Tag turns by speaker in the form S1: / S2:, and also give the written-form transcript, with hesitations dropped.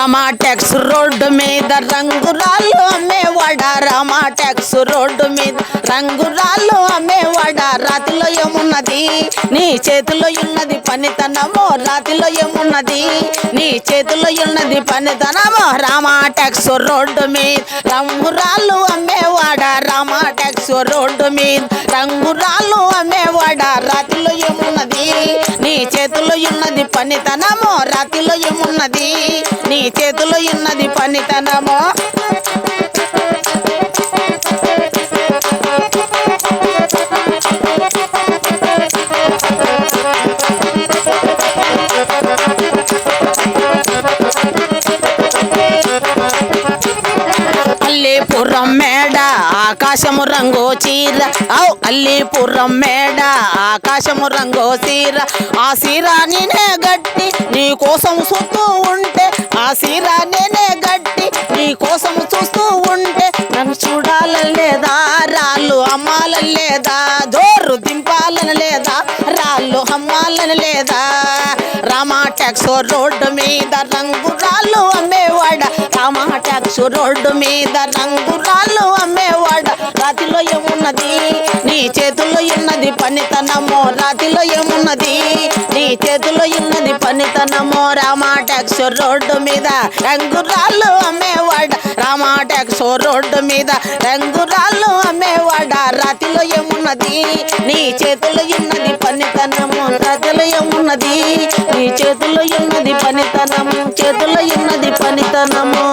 S1: రామాటెక్స్ road మీద రంగురాళ్ళు అమ్మేవాడ రామాటెక్స్ road మీద రంగురాళ్ళు అమ్మేవాడ రాతిలో ఏమున్నది నీ చేతిలో ఉన్నది పనితనమో రాతిలో ఏమున్నది నీ చేతిలో ఉన్నది పనితనమో రామాటెక్స్ రోడ్డు మీద రంగురాళ్ళు అమ్మేవాడ రామాటెక్స్ రోడ్డు మీద రంగురాళ్ళు అమ్మేవాడ రాతిలో ఏమున్నది నీ చేతిలో ఉన్నది పనితనమో రాతిలో ఏమున్నది నీ చేతిలో ఉన్నది పనితనమో అల్లీపురం మేడ ఆకాశము రంగో చీర అల్లీపురం మేడ ఆకాశము రంగో చీర ఆ చీర నేనే గట్టి నీ కోసం చూస్తూ ఉంటే ఆ చీర నేనే గట్టి నీ కోసం చూస్తూ ఉంటే నన్ను చూడాలని లేదా రాళ్ళు అమ్మాలని లేదా జోరు దింపాలని లేదా రాళ్ళు అమ్మాలని లేదా రామాటెక్స్ రోడ్డు మీద రంగురాళ్ళు అమ్మేవాడ రామాటెక్స్ రోడ్డు మీద రంగురాళ్ళు అమ్మేవాడ రాతిలో ఏమున్నది నీ చేతుల్లో ఉన్నది పనితనమో రాతిలో ఏమున్నది నీ చేతుల్లో ఉన్నది పనితనమో రామాటెక్స్ రోడ్డు మీద రంగురాళ్ళు అమ్మేవాడ రామాటెక్స్ రోడ్డు మీద రంగురాళ్ళు అమ్మేవాడ రాతిలో ఏమున్నది నీ చేతుల్లో ఉన్నది పనితనము రాతిలో ఏమున్నది నీ చేతుల్లో ఉన్నది పనితనము చేతుల్లో ఉన్నది పనితనము